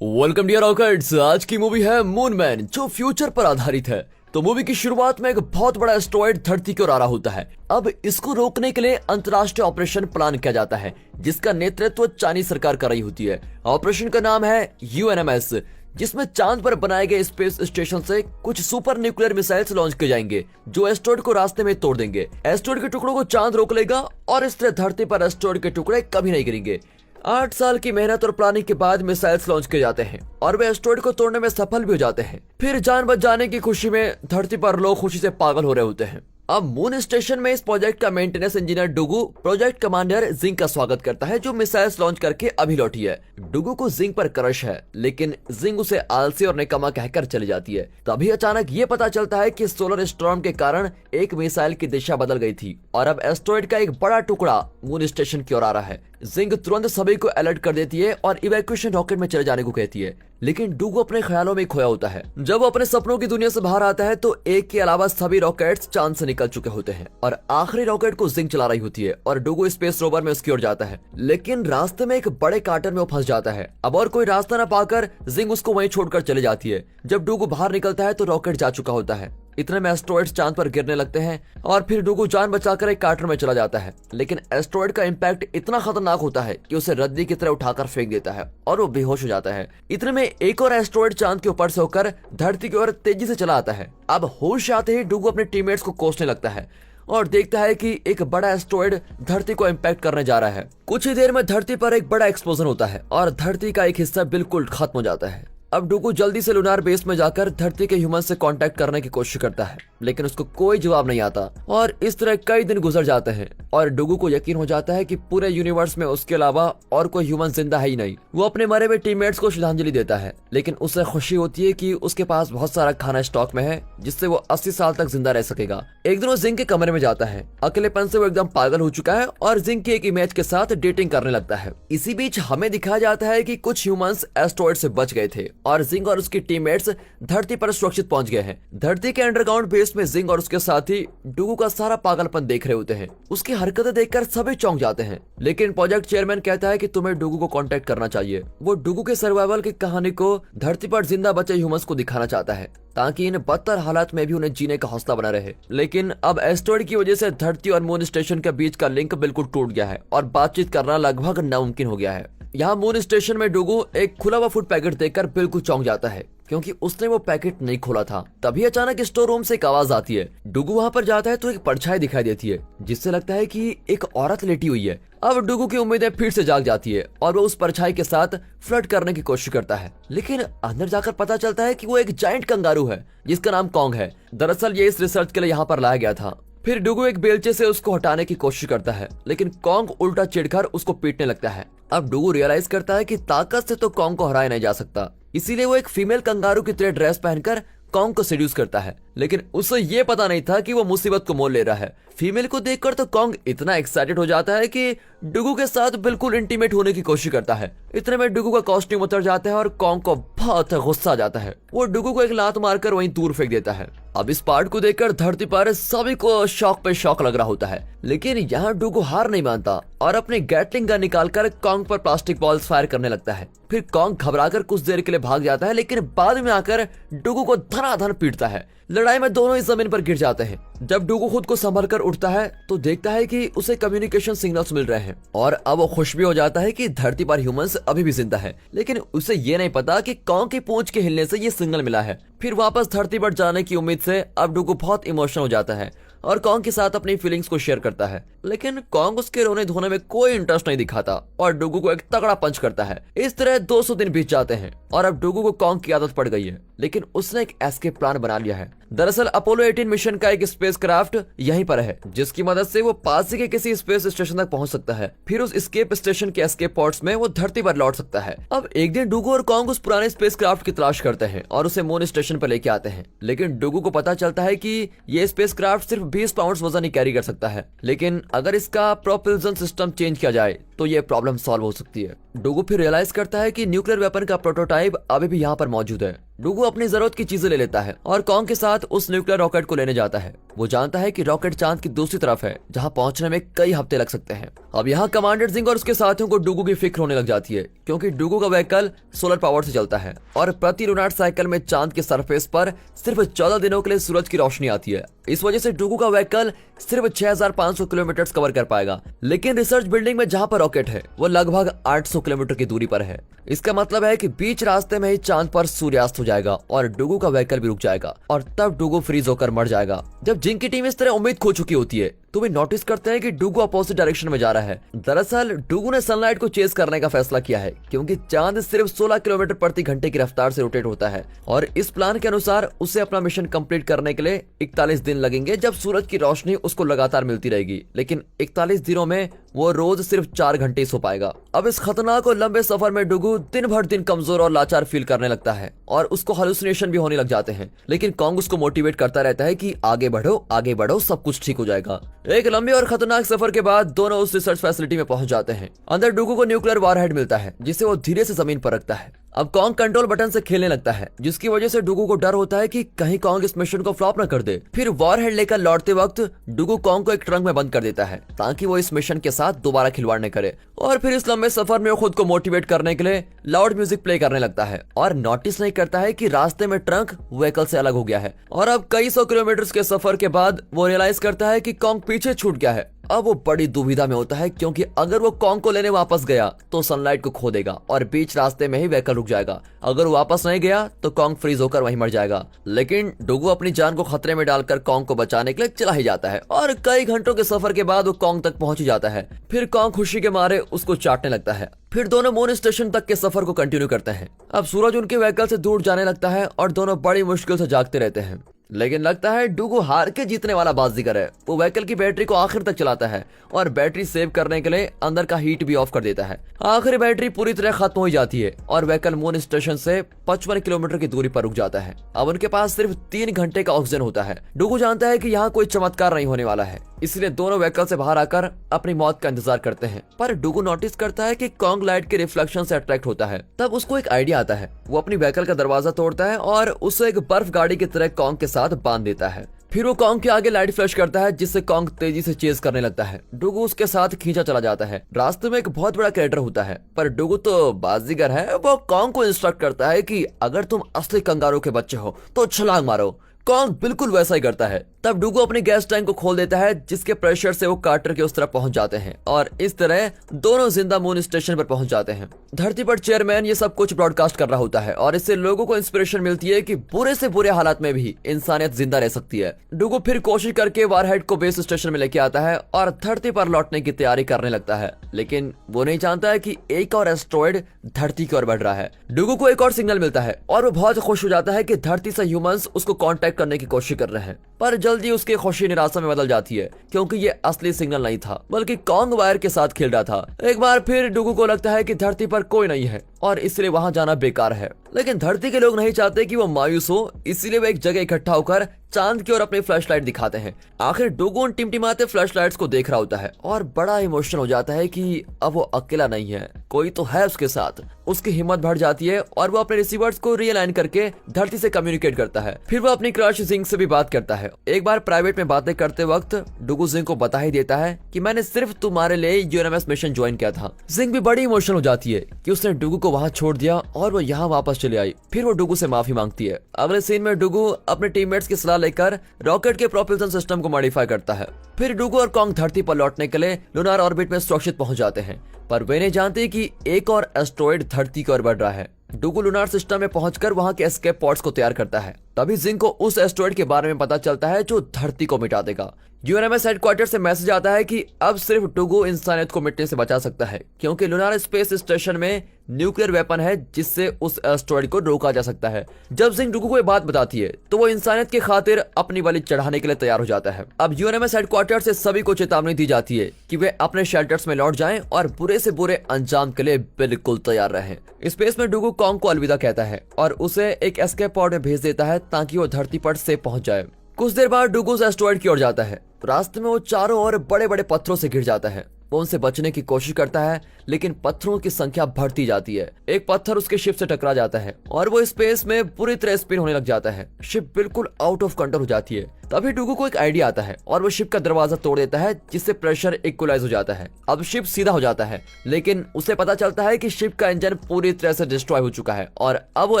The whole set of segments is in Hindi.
Welcome dear rockets. आज की मूवी है मूनमैन, जो फ्यूचर पर आधारित है। तो मूवी की शुरुआत में एक बहुत बड़ा एस्टेरॉयड धरती की ओर आ रहा होता है। अब इसको रोकने के लिए अंतर्राष्ट्रीय ऑपरेशन प्लान किया जाता है, जिसका नेतृत्व चाइनीज सरकार कर रही होती है। ऑपरेशन का नाम है UNMS, जिसमें चांद पर बनाए गए स्पेस स्टेशन से कुछ सुपर न्यूक्लियर मिसाइल्स लॉन्च किए जाएंगे, जो एस्टेरॉयड को रास्ते में तोड़ देंगे। एस्टेरॉयड के टुकड़ों को चांद रोक लेगा और इस तरह धरती पर एस्टेरॉयड के टुकड़े कभी नहीं गिरेंगे। 8 साल की मेहनत और प्लानिंग के बाद मिसाइल्स लॉन्च किए जाते हैं और वे एस्टेरॉयड को तोड़ने में सफल भी हो जाते हैं। फिर जान बच जाने की खुशी में धरती पर लोग खुशी से पागल हो रहे होते हैं। अब मून स्टेशन में इस प्रोजेक्ट का मेंटेनेंस इंजीनियर डुगू प्रोजेक्ट कमांडर जिंग का स्वागत करता है, जो मिसाइल्स लॉन्च करके अभी लौटी है। डुगू को जिंग पर क्रश है, लेकिन जिंग उसे आलसी और निकम्मा कहकर चली जाती है। तभी अचानक ये पता चलता है कि सोलर स्टॉर्म के कारण एक मिसाइल की दिशा बदल गई थी और अब एस्टेरॉयड का एक बड़ा टुकड़ा मून स्टेशन की ओर आ रहा है। जिंग तुरंत सभी को अलर्ट कर देती है और इवैक्यूएशन रॉकेट में चले जाने को कहती है, लेकिन डुगू अपने ख्यालों में खोया होता है। जब वो अपने सपनों की दुनिया से बाहर आता है तो एक के अलावा सभी रॉकेट्स चांद से निकल चुके होते हैं और आखिरी रॉकेट को जिंग चला रही होती है और डुगू स्पेस रोवर में उसकी ओर जाता है। लेकिन रास्ते में एक बड़े कांटे में वो फंस जाता है। अब और कोई रास्ता न पाकर जिंग उसको वहीं छोड़कर चले जाती है। जब डुगू बाहर निकलता है तो रॉकेट जा चुका होता है। इतने में एस्टेरॉयड्स चांद पर गिरने लगते हैं और फिर डुगू जान बचाकर एक काटर में चला जाता है। लेकिन एस्टेरॉयड का इम्पैक्ट इतना खतरनाक होता है कि उसे रद्दी की तरह उठाकर फेंक देता है और वो बेहोश हो जाता है। इतने में एक और एस्टेरॉयड चांद के ऊपर से होकर धरती की ओर तेजी से चला आता है। अब होश आते ही डुगू अपने टीममेट्स को कोसने लगता है और देखता है कि एक बड़ा एस्टेरॉयड धरती को इम्पैक्ट करने जा रहा है। कुछ ही देर में धरती पर एक बड़ा एक्सप्लोजन होता है और धरती का एक हिस्सा बिल्कुल खत्म हो जाता है। अब डुगू जल्दी से लूनार बेस में जाकर धरती के ह्यूमन से कांटेक्ट करने की कोशिश करता है, लेकिन उसको कोई जवाब नहीं आता और इस तरह कई दिन गुजर जाते हैं और डुगू को यकीन हो जाता है कि पूरे यूनिवर्स में उसके अलावा और कोई ह्यूमन जिंदा है ही नहीं। वो अपने मरे हुए टीममेट्स को श्रद्धांजलि देता है, लेकिन उसे खुशी होती है कि उसके पास बहुत सारा खाना स्टॉक में है, जिससे वो 80 साल तक जिंदा रह सकेगा। एक दिन वो जिंग के कमरे में जाता है। अकेलेपन से वो एकदम पागल हो चुका है और जिंग की एक इमेज के साथ डेटिंग करने लगता है। इसी बीच हमें दिखाया जाता है कि कुछ ह्यूमंस एस्टेरॉयड से बच गए थे और जिंग और उसकी टीममेट्स धरती पर सुरक्षित पहुंच गए हैं। धरती के अंडरग्राउंड बेस में जिंग और उसके साथी डुगू का सारा पागलपन देख रहे होते हैं। उसकी हरकतें देखकर सभी चौंक जाते हैं, लेकिन प्रोजेक्ट चेयरमैन कहता है कि तुम्हें डुगू को कांटेक्ट करना चाहिए। वो डुगू के सर्वाइवल की कहानी को धरती पर जिंदा बचे ह्यूमंस को दिखाना चाहता है, ताकि इन बदतर हालात में भी उन्हें जीने का हौसला बना रहे। लेकिन अब एस्टेरॉयड की वजह से धरती और मून स्टेशन के बीच का लिंक बिल्कुल टूट गया है और बातचीत करना लगभग नामुमकिन हो गया है। यहाँ मून स्टेशन में डुगू एक खुला हुआ फूड पैकेट देखकर बिल्कुल चौंक जाता है, क्योंकि उसने वो पैकेट नहीं खोला था। तभी अचानक स्टोर रूम से एक आवाज आती है। डुगू वहाँ पर जाता है तो एक परछाई दिखाई देती है, जिससे लगता है कि एक औरत लेटी हुई है। अब डुगू की उम्मीदें फिर से जाग जाती है और वो उस परछाई के साथ फ्लर्ट करने की कोशिश करता है, लेकिन अंदर जाकर पता चलता है कि वो एक जायंट कंगारू है, जिसका नाम कॉन्ग है। दरअसल ये इस रिसर्च के लिए यहाँ पर लाया गया था। फिर डुगू एक बेलचे से उसको हटाने की कोशिश करता है, लेकिन कॉन्ग उल्टा चिढ़कर उसको पीटने लगता है। अब डुगू रियलाइज करता है कि ताकत से तो कॉन्ग को हराया नहीं जा सकता, इसीलिए वो एक फीमेल कंगारू की तरह ड्रेस पहनकर कॉन्ग को सेड्यूस करता है। लेकिन उसे ये पता नहीं था कि वो मुसीबत को मोल ले रहा है। फीमेल को देखकर तो कॉन्ग इतना एक्साइटेड हो जाता है कि डुगू के साथ बिल्कुल इंटीमेट होने की कोशिश करता है। इतने में डुगू का कॉस्ट्यूम उतर जाता है और कॉन्ग को बहुत गुस्सा आ जाता है। वो डुगू को एक लात मारकर वहीं दूर फेंक देता है। अब इस पार्ट को देखकर धरती पर सभी को शौक पे शौक लग रहा होता है, लेकिन यहाँ डुगू हार नहीं मानता और अपनी गैटलिंग गन निकालकर कॉन्ग पर प्लास्टिक बॉल्स फायर करने लगता है। फिर कॉन्ग घबराकर कुछ देर के लिए भाग जाता है, लेकिन बाद में आकर डुगू को धनाधन पीटता है। लड़ाई में दोनों ही जमीन पर गिर जाते हैं। जब डुगू खुद को संभल कर उठता है तो देखता है कि उसे कम्युनिकेशन सिग्नल्स मिल रहे हैं और अब वो खुश भी हो जाता है कि धरती पर ह्यूमंस अभी भी जिंदा है। लेकिन उसे ये नहीं पता कि कॉन्ग की पूंछ के हिलने से ये सिग्नल मिला है। फिर वापस धरती पर जाने की उम्मीद से अब डुगू बहुत इमोशनल हो जाता है और कॉन्ग के साथ अपनी फीलिंग्स को शेयर करता है, लेकिन कॉन्ग उसके रोने धोने में कोई इंटरेस्ट नहीं दिखाता और डुगू को एक तगड़ा पंच करता है। इस तरह 200 दिन बीत जाते हैं और अब डुगू को कॉन्ग की आदत पड़ गई है, लेकिन उसने एक एस्केप प्लान बना लिया है। दरअसल अपोलो 18 मिशन का एक स्पेसक्राफ्ट यहीं पर है, जिसकी मदद से वो पास ही के किसी स्पेस स्टेशन तक पहुंच सकता है। फिर उस एस्केप स्टेशन के एस्केप पॉड्स में वो धरती पर लौट सकता है। अब एक दिन डुगू और कॉन्ग उस पुराने स्पेसक्राफ्ट की तलाश करते हैं और उसे मून स्टेशन पर लेके आते हैं, लेकिन डुगू को पता चलता है कि ये स्पेसक्राफ्ट सिर्फ 20 पाउंड वजन ही कैरी कर सकता है, लेकिन अगर इसका प्रोपल्शन सिस्टम चेंज किया जाए तो ये प्रॉब्लम सॉल्व हो सकती है। डुगू फिर रियलाइज करता है कि न्यूक्लियर वेपन का प्रोटोटाइप अभी भी यहाँ पर मौजूद है। डुगू अपनी जरूरत की चीजें ले लेता है और कॉन्ग के साथ उस न्यूक्लियर रॉकेट को लेने जाता है। वो जानता है कि रॉकेट चांद की दूसरी तरफ है, जहाँ पहुंचने में कई हफ्ते लग सकते हैं। अब यहाँ कमांडर जिंग और उसके साथियों को डुगू की फिक्र होने लग जाती है, क्योंकि डुगू का व्हीकल सोलर पावर से चलता है और प्रति लूनार साइकिल में चांद के सरफेस पर सिर्फ 14 दिनों के लिए सूरज की रोशनी आती है। इस वजह से डुगू का व्हीकल सिर्फ 6500 किलोमीटर कवर कर पाएगा, लेकिन रिसर्च बिल्डिंग में जहाँ पर रॉकेट है वो लगभग 800 किलोमीटर की दूरी पर है। इसका मतलब है कि बीच रास्ते में ही चांद पर सूर्यास्त हो जाएगा और डुगू का व्हीकल भी रुक जाएगा और तब डुगू फ्रीज होकर मर जाएगा। जब जिंग की टीम इस तरह उम्मीद खो चुकी होती है तो वे नोटिस करते हैं कि डुगू अपोजिट डायरेक्शन में जा रहा है। दरअसल डुगू ने सनलाइट को चेस करने का फैसला किया है, क्योंकि चांद सिर्फ 16 किलोमीटर प्रति घंटे की रफ्तार से रोटेट होता है और इस प्लान के अनुसार उसे अपना मिशन कंप्लीट करने के लिए 41 दिन लगेंगे, जब सूरज की रोशनी उसको लगातार मिलती रहेगी। लेकिन 41 दिनों में वो रोज सिर्फ 4 घंटे सो पाएगा। अब इस खतरनाक और लंबे सफर में डुगू दिन भर दिन कमजोर और लाचार फील करने लगता है और उसको हालुसिनेशन भी होने लग जाते हैं। लेकिन कॉन्ग उसको मोटिवेट करता रहता है कि आगे बढ़ो, सब कुछ ठीक हो जाएगा। एक लंबे और खतरनाक सफर के बाद दोनों उस रिसर्च फैसिलिटी में पहुंच जाते हैं। अंदर डुगू को न्यूक्लियर वारहेड मिलता है, जिसे वो धीरे से जमीन पर रखता है। अब कॉन्ग कंट्रोल बटन से खेलने लगता है, जिसकी वजह से डुगू को डर होता है कि कहीं कॉन्ग इस मिशन को फ्लॉप न कर दे। फिर वॉरहेड लेकर लौटते वक्त डुगू कॉन्ग को एक ट्रंक में बंद कर देता है, ताकि वो इस मिशन के साथ दोबारा खिलवाड़ न करे। और फिर इस लंबे सफर में वो खुद को मोटिवेट करने के लिए लाउड म्यूजिक प्ले करने लगता है और नोटिस नहीं करता है कि रास्ते में ट्रंक व्हीकल से अलग हो गया है। और अब कई 100 किलोमीटर के सफर के बाद वो रियलाइज करता है कि कॉन्ग पीछे छूट गया है। अब वो बड़ी दुविधा में होता है, क्योंकि अगर वो कॉन्ग को लेने वापस गया तो सनलाइट को खो देगा और बीच रास्ते में ही व्हीकल रुक जाएगा। अगर वो वापस नहीं गया तो कॉन्ग फ्रीज होकर वहीं मर जाएगा। लेकिन डुगू अपनी जान को खतरे में डालकर कॉन्ग को बचाने के लिए चला ही जाता है और कई घंटों के सफर के बाद वो कॉन्ग तक पहुंच ही जाता है। फिर कॉन्ग खुशी के मारे उसको चाटने लगता है। फिर दोनों मून स्टेशन तक के सफर को कंटिन्यू करते हैं। अब सूरज उनके व्हीकल से दूर जाने लगता है और दोनों बड़ी मुश्किल से जागते रहते हैं। लेकिन लगता है डुगू हार के जीतने वाला बाजीगर है। वो व्हीकल की बैटरी को आखिर तक चलाता है और बैटरी सेव करने के लिए अंदर का हीट भी ऑफ कर देता है। आखिर बैटरी पूरी तरह खत्म हो जाती है और व्हीकल मून स्टेशन से 55 किलोमीटर की दूरी पर रुक जाता है। अब उनके पास सिर्फ 3 घंटे का ऑक्सीजन होता है। डुगू जानता है कि यहाँ कोई चमत्कार नहीं होने वाला है, इसलिए दोनों व्हीकल से बाहर आकर अपनी मौत का इंतजार करते हैं। पर डुगू नोटिस करता है कि कॉन्ग लाइट के रिफ्लेक्शन से अट्रैक्ट होता है। तब उसको एक आइडिया आता है। वो अपनी व्हीकल का दरवाजा तोड़ता है और उसे एक बर्फ गाड़ी की तरह कॉन्ग के साथ बांध देता है। फिर वो कॉन्ग के आगे लाइट फ्लैश करता है, जिससे कॉन्ग तेजी से चेज करने लगता है। डुगू उसके साथ खींचा चला जाता है। रास्ते में एक बहुत बड़ा क्रेटर होता है, पर डुगू तो बाजीगर है। वो कॉन्ग को इंस्ट्रक्ट करता है कि अगर तुम असली कंगारू के बच्चे हो तो छलांग मारो। कॉन्ग बिल्कुल वैसा ही करता है। तब डुगू अपने गैस टैंक को खोल देता है, जिसके प्रेशर से वो कार्टर के उस तरफ पहुंच जाते हैं और इस तरह दोनों जिंदा मून स्टेशन पर पहुंच जाते हैं। धरती पर चेयरमैन ये सब कुछ ब्रॉडकास्ट कर रहा होता है और इससे लोगों को इंस्पिरेशन मिलती है कि बुरे से बुरे हालात में भी इंसानियत जिंदा रह सकती है। डुगू फिर कोशिश करके वारहेड को बेस स्टेशन में लेके आता है और धरती पर लौटने की तैयारी करने लगता है। लेकिन वो नहीं जानता है कि एक और एस्ट्रॉइड धरती की ओर बढ़ रहा है। डुगू को एक और सिग्नल मिलता है और वो बहुत खुश हो जाता है कि धरती से ह्यूमंस उसको कांटेक्ट करने की कोशिश कर रहे हैं। पर जल्दी उसकी खुशी निराशा में बदल जाती है, क्योंकि ये असली सिग्नल नहीं था, बल्कि कॉन्ग वायर के साथ खेल रहा था। एक बार फिर डुगू को लगता है कि धरती पर कोई नहीं है और इसलिए वहां जाना बेकार है। लेकिन धरती के लोग नहीं चाहते कि वो मायूस हो, इसीलिए वे एक जगह इकट्ठा होकर चांद की ओर अपनी फ्लैशलाइट दिखाते हैं। आखिर डुगू उन टिमटिमाते फ्लैशलाइट्स को देख रहा होता है और बड़ा इमोशनल हो जाता है कि अब वो अकेला नहीं है, कोई तो है उसके साथ। उसकी हिम्मत बढ़ जाती है और वो अपने रिसीवर्स को रियलाइन करके धरती से कम्युनिकेट करता है। फिर वो अपनी क्रश जिंग से भी बात करता है। एक बार प्राइवेट में बातें करते वक्त डुगू जिंग को बता ही देता है कि मैंने सिर्फ तुम्हारे लिए यूएनएमएस मिशन ज्वाइन किया था। जिंग भी बड़ी इमोशनल हो जाती है कि उसने डुगू को वहां छोड़ दिया और वो यहाँ वापस चले आई। फिर वो डुगू से माफी मांगती है। अगले सीन में डुगू अपने टीममेट्स की सलाह लेकर रॉकेट के प्रोपल्शन सिस्टम को मॉडिफाई करता है। फिर डुगू और कॉन्ग धरती पर लौटने के लिए लूनार ऑर्बिट में सुरक्षित पहुंच जाते हैं, पर वे नहीं जानते कि एक और एस्ट्रॉइड धरती की ओर बढ़ रहा है। डुगू लूनार सिस्टम में पहुंचकर वहां के एस्केप पॉड्स को तैयार करता है। तभी जिंग को उस एस्ट्रॉइड के बारे में पता चलता है जो धरती को मिटा देगा। यूएनएमएस हेडक्वार्टर से मैसेज आता है कि अब सिर्फ डुगू इंसानियत को मिटने से बचा सकता है, क्योंकि लूनार स्पेस स्टेशन में न्यूक्लियर वेपन है जिससे उस एस्ट्रॉइड को रोका जा सकता है। जब जिंग डुगू को ये बात बताती है तो वो इंसानियत की खातिर अपनी बलि चढ़ाने के लिए तैयार हो जाता है। अब यूएनएमएस हेडक्वार्टर से सभी को चेतावनी दी जाती है कि वे अपने शेल्टर्स में लौट जाएं और बुरे से बुरे अंजाम के लिए बिल्कुल तैयार रहें। स्पेस में डुगू कॉन्ग को अलविदा कहता है और उसे एक एस्केप पॉड में भेज देता है ताकि वो धरती पर सेफ पहुंच जाए। कुछ देर बाद डुगू एस्ट्रॉइड की ओर जाता है। रास्ते में वो चारों ओर बड़े बड़े पत्थरों से घिर जाता है। वो उनसे बचने की कोशिश करता है, लेकिन पत्थरों की संख्या बढ़ती जाती है। एक पत्थर उसके शिप से टकरा जाता है और वो स्पेस में पूरी तरह स्पिन होने लग जाता है। शिप बिल्कुल आउट ऑफ कंट्रोल हो जाती है। तभी डूगू को एक आइडिया आता है और वो शिप का दरवाजा तोड़ देता है, जिससे प्रेशर इक्वलाइज हो जाता है। अब शिप सीधा हो जाता है, लेकिन उसे पता चलता है कि शिप का इंजन पूरी तरह से डिस्ट्रॉय हो चुका है और अब वो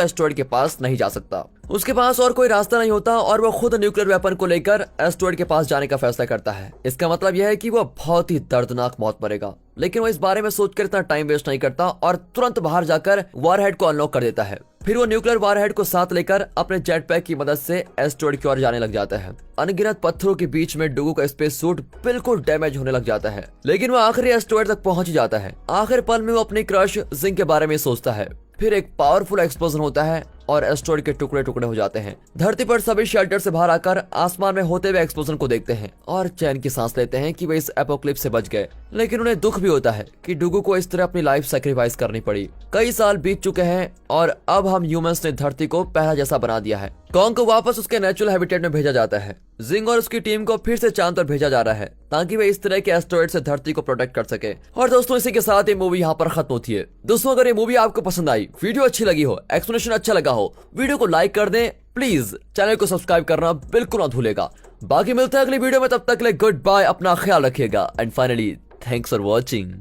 एस्टेरॉयड के पास नहीं जा सकता। उसके पास और कोई रास्ता नहीं होता और वो खुद न्यूक्लियर वेपन को लेकर एस्टेरॉयड के पास जाने का फैसला करता है। इसका मतलब यह है कि वो बहुत ही दर्दनाक मौत मरेगा, लेकिन वो इस बारे में सोचकर इतना टाइम वेस्ट नहीं करता और तुरंत बाहर जाकर वॉरहेड को अनलॉक कर देता है। फिर वो न्यूक्लियर वॉरहेड को साथ लेकर अपने जेट पैक की मदद से एस्टेरॉयड की ओर जाने लग जाता है। अनगिनत पत्थरों के बीच में डूगू का स्पेस सूट बिल्कुल डैमेज होने लग जाता है, लेकिन वो आखिरी एस्टेरॉयड तक पहुंच जाता है। आखिर पल में वो अपनी क्रश जिंक के बारे में सोचता है। फिर एक पावरफुल एक्सप्लोजन होता है और एस्टेरॉयड के टुकड़े टुकड़े हो जाते हैं। धरती पर सभी शेल्टर से बाहर आकर आसमान में होते हुए एक्सप्लोजन को देखते हैं और चैन की सांस लेते हैं कि वे इस एपोक्लिप्स से बच गए। लेकिन उन्हें दुख भी होता है कि डूगू को इस तरह अपनी लाइफ सैक्रिफाइस करनी पड़ी। कई साल बीत चुके हैं और अब हम ह्यूमंस ने धरती को पहला जैसा बना दिया है। कॉन्ग को वापस उसके नेचुरल हैबिटेट में भेजा जाता है। जिंग और उसकी टीम को फिर से चांद पर भेजा जा रहा है ताकि वे इस तरह के एस्टेरॉयड से धरती को प्रोटेक्ट कर सके। और दोस्तों, इसी के साथ ये मूवी यहाँ पर खत्म होती है। दोस्तों, अगर ये मूवी आपको पसंद आई, वीडियो अच्छी लगी हो, एक्सप्लेनेशन अच्छा लगा हो, वीडियो को लाइक कर दें। प्लीज चैनल को सब्सक्राइब करना बिल्कुल ना भूलेगा। बाकी मिलते हैं अगली वीडियो में, तब तक के लिए गुड बाय, अपना ख्याल रखिएगा and finally thanks for watching.